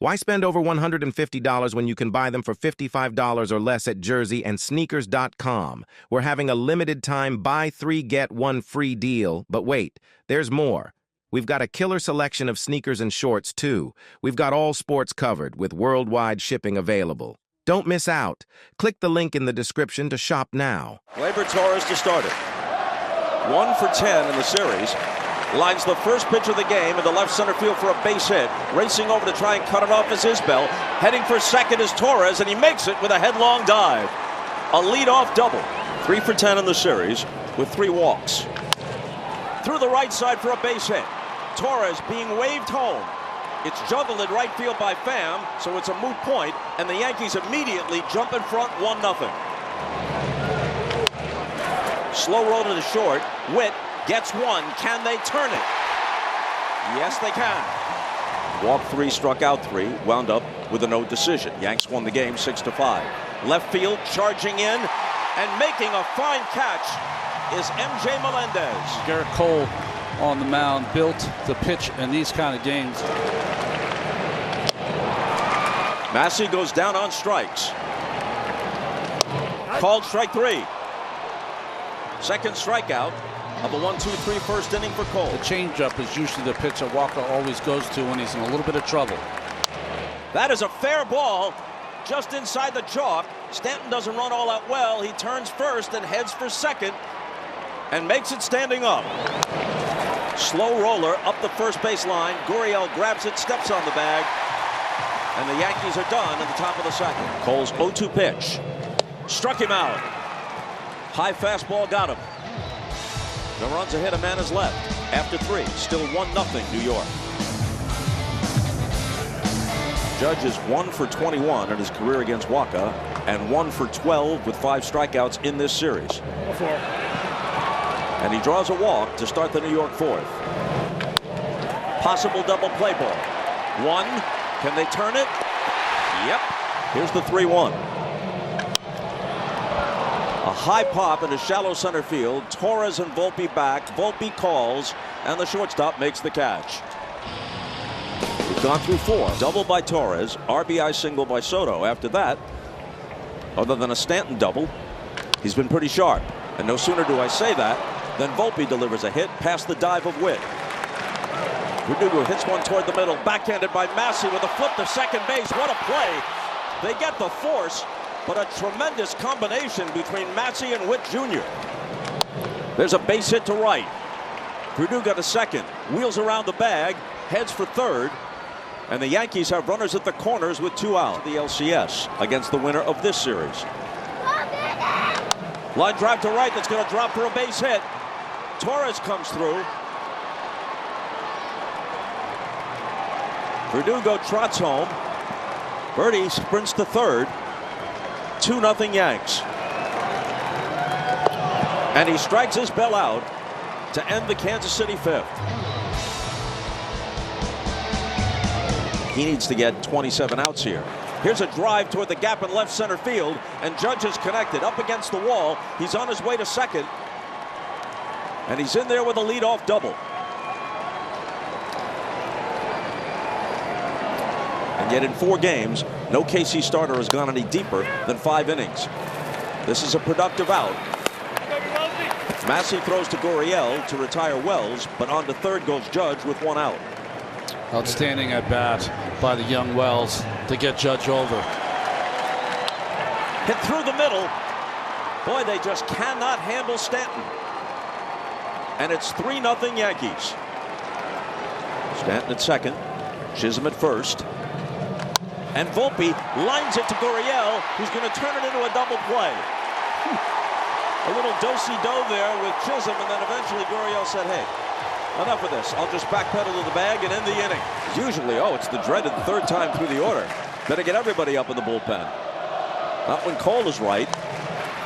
Why spend over $150 when you can buy them for $55 or less at Jersey and sneakers.com? We're having a limited time buy 3 get 1 free deal, but wait, there's more. We've got a killer selection of sneakers and shorts too. We've got all sports covered with worldwide shipping available. Don't miss out. Click the link in the description to shop now. Gleyber Torres to start it. 1 for 10 in the series. Lines the first pitch of the game into left center field for a base hit. Racing over to try and cut it off is Isbell. Heading for second is Torres, and he makes it with a headlong dive. A leadoff double. 3 for 10 in the series with 3 walks. Through the right side for a base hit. Torres being waved home. It's juggled in right field by Pham, so it's a moot point, and the Yankees immediately jump in front 1-0. Slow roll to the short. Witt gets one. Can they turn it? Yes, they can. Walked 3, struck out 3, wound up with a no decision. Yanks won the game 6-5. Left field charging in and making a fine catch is MJ Melendez. Garrett Cole on the mound, built to pitch in these kind of games. Massey goes down on strikes. Called strike 3. Second strikeout of the 1-2-3 first inning for Cole. The changeup is usually the pitch that Walker always goes to when he's in a little bit of trouble. That is a fair ball just inside the chalk. Stanton doesn't run all that well. He turns first and heads for second and makes it standing up. Slow roller up the first base line. Gurriel grabs it, steps on the bag, and the Yankees are done at the top of the second. Cole's 0-2 pitch. Struck him out. High fastball got him. No runs ahead, a man is left. After 3, still 1-0 New York. Judge is 1 for 21 in his career against Waka and 1 for 12 with 5 strikeouts in this series. And he draws a walk to start the New York 4th. Possible double play ball. 1. Can they turn it? Yep. Here's the 3-1. A high pop in a shallow center field. Torres and Volpe back. Volpe calls, and the shortstop makes the catch. We've gone through 4. Double by Torres. RBI single by Soto. After that, other than a Stanton double, he's been pretty sharp. And no sooner do I say that than Volpe delivers a hit past the dive of Witt. Verdugo hits one toward the middle. Backhanded by Massey with a flip to second base. What a play. They get the force, but a tremendous combination between Massey and Witt Jr. There's a base hit to right. Verdugo to second. Wheels around the bag. Heads for third. And the Yankees have runners at the corners with 2 out. The LCS against the winner of this series. Line drive to right that's going to drop for a base hit. Torres comes through. Verdugo trots home. Birdie sprints to third. 2-0 Yanks. And he strikes his bell out to end the Kansas City 5th. He needs to get 27 outs here. Here's a drive toward the gap in left center field, and Judge is connected up against the wall. He's on his way to second, and he's in there with a leadoff double. And yet in 4 games, no KC starter has gone any deeper than 5 innings. This is a productive out. Massey throws to Gurriel to retire Wells, but on to third goes Judge with 1 out. Outstanding at bat by the young Wells to get Judge over. Hit through the middle. Boy, they just cannot handle Stanton. And it's 3-0 Yankees. Stanton at second. Chisholm at first. And Volpe lines it to Gurriel, who's going to turn it into a double play. A little do-si-do there with Chisholm, and then eventually Gurriel said, hey, enough of this. I'll just backpedal to the bag and end the inning. Usually, it's the dreaded 3rd time through the order. Better get everybody up in the bullpen. Not when Cole is right.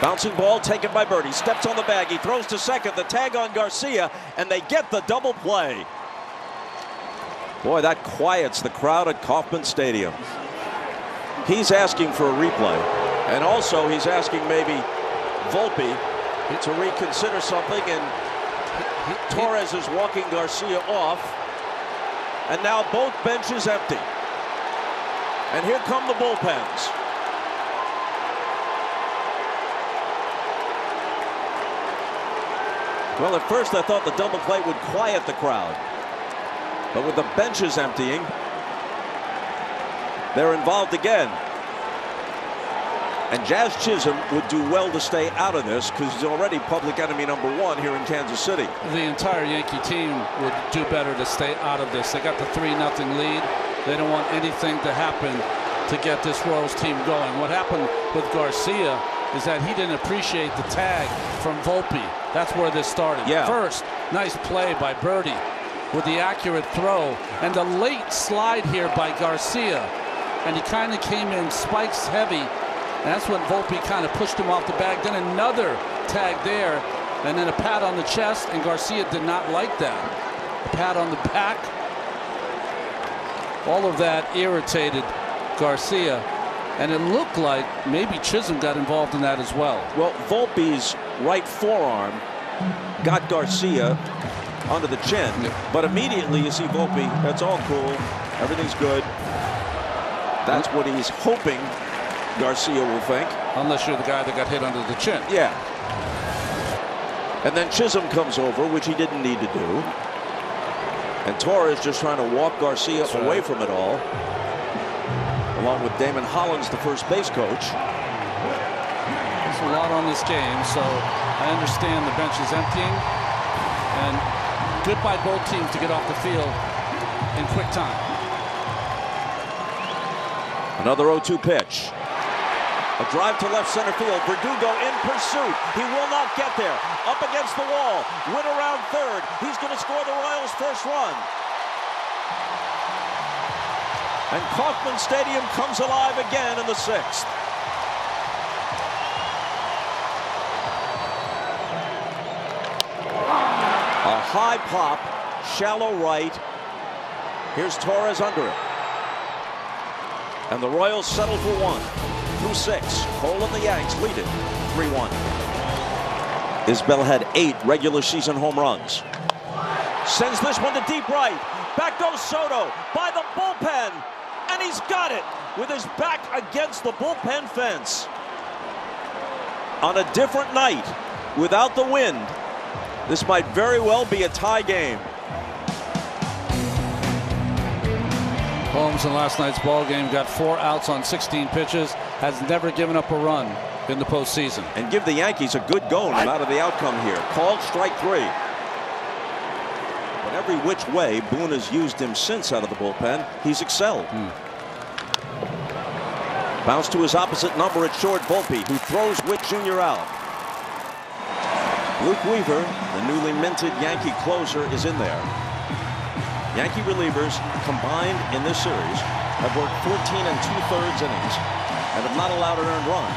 Bouncing ball taken by Birdie. Steps on the bag. He throws to second. The tag on Garcia, and they get the double play. Boy, that quiets the crowd at Kauffman Stadium. He's asking for a replay. And also, he's asking maybe Volpe to reconsider something, and Torres is walking Garcia off, and now both benches empty. And here come the bullpens. Well, at first I thought the double play would quiet the crowd. But with the benches emptying, they're involved again. And Jazz Chisholm would do well to stay out of this because he's already public enemy #1 here in Kansas City. The entire Yankee team would do better to stay out of this. They got the 3-0 lead. They don't want anything to happen to get this Royals team going. What happened with Garcia is that he didn't appreciate the tag from Volpe. That's where this started. Yeah. First, nice play by Birdie with the accurate throw, and the late slide here by Garcia. And he kind of came in spikes heavy. And that's when Volpe kind of pushed him off the bag. Then another tag there, and then a pat on the chest, and Garcia did not like that. A pat on the back. All of that irritated Garcia, and it looked like maybe Chisholm got involved in that as well. Well, Volpe's right forearm got Garcia under the chin, but immediately you see Volpe, that's all cool, everything's good. That's what he's hoping Garcia will think. Unless you're the guy that got hit under the chin. Yeah. And then Chisholm comes over, which he didn't need to do. And Torres just trying to walk Garcia away from it all, along with Damon Hollins, the first base coach. There's a lot on this game, so I understand the bench is emptying. And good by both teams to get off the field in quick time. Another 0-2 pitch. A drive to left center field. Verdugo in pursuit. He will not get there. Up against the wall. Win around third. He's going to score the Royals' first run. And Kauffman Stadium comes alive again in the 6th. A high pop, shallow right. Here's Torres under it. And the Royals settle for 1 through 6. Cole and the Yanks lead it 3-1. Isbell had 8 regular season home runs. Sends this one to deep right. Back goes Soto by the bullpen. And he's got it with his back against the bullpen fence. On a different night, without the wind, this might very well be a tie game. Holmes in last night's ball game got 4 outs on 16 pitches, has never given up a run in the postseason. And give the Yankees a good go no matter the outcome here. Called strike 3. But every which way Boone has used him since out of the bullpen, he's excelled. Bounce to his opposite number at short, Volpe, who throws Witt Jr. out. Luke Weaver, the newly minted Yankee closer, is in there. Yankee relievers combined in this series have worked 14 2/3 innings and have not allowed an earned run.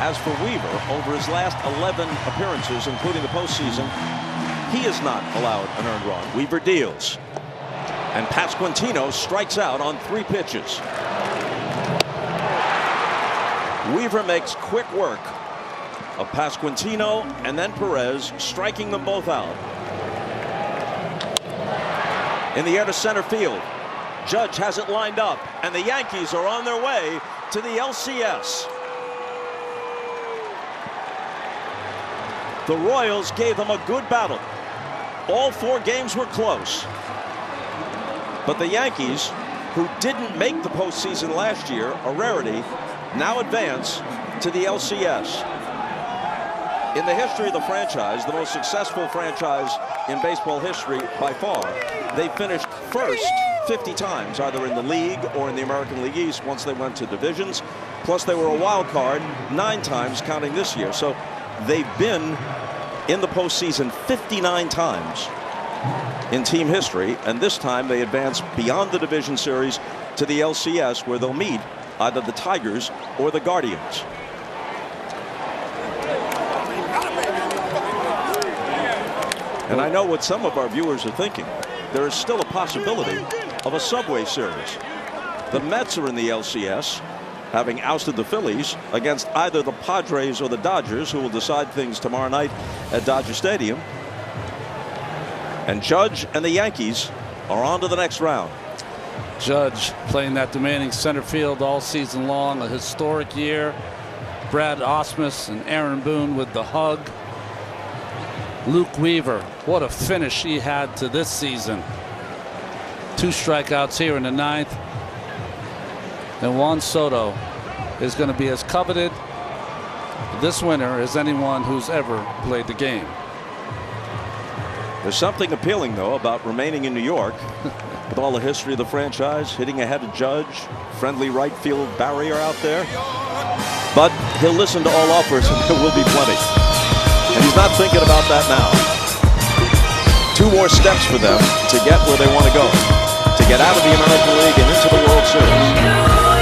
As for Weaver, over his last 11 appearances, including the postseason, he has not allowed an earned run. Weaver deals. And Pasquantino strikes out on 3 pitches. Weaver makes quick work of Pasquantino and then Perez, striking them both out. In the air to center field. Judge has it lined up, and the Yankees are on their way to the LCS. The Royals gave them a good battle. All 4 games were close. But the Yankees, who didn't make the postseason last year, a rarity, now advance to the LCS. In the history of the franchise, the most successful franchise in baseball history by far, they finished first 50 times, either in the league or in the American League East once they went to divisions. Plus they were a wild card 9 times, counting this year. So they've been in the postseason 59 times in team history, and this time they advance beyond the division series to the LCS, where they'll meet either the Tigers or the Guardians. And I know what some of our viewers are thinking. There is still a possibility of a Subway Series. The Mets are in the LCS, having ousted the Phillies, against either the Padres or the Dodgers, who will decide things tomorrow night at Dodger Stadium. And Judge and the Yankees are on to the next round. Judge playing that demanding center field all season long. A historic year. Brad Ausmus and Aaron Boone with the hug. Luke Weaver, what a finish he had to this season. 2 strikeouts here in the 9th. And Juan Soto is going to be as coveted this winter as anyone who's ever played the game. There's something appealing, though, about remaining in New York with all the history of the franchise, hitting ahead of Judge, friendly right field barrier out there. But he'll listen to all offers, and there will be plenty. And he's not thinking about that now. 2 more steps for them to get where they want to go, to get out of the American League and into the World Series.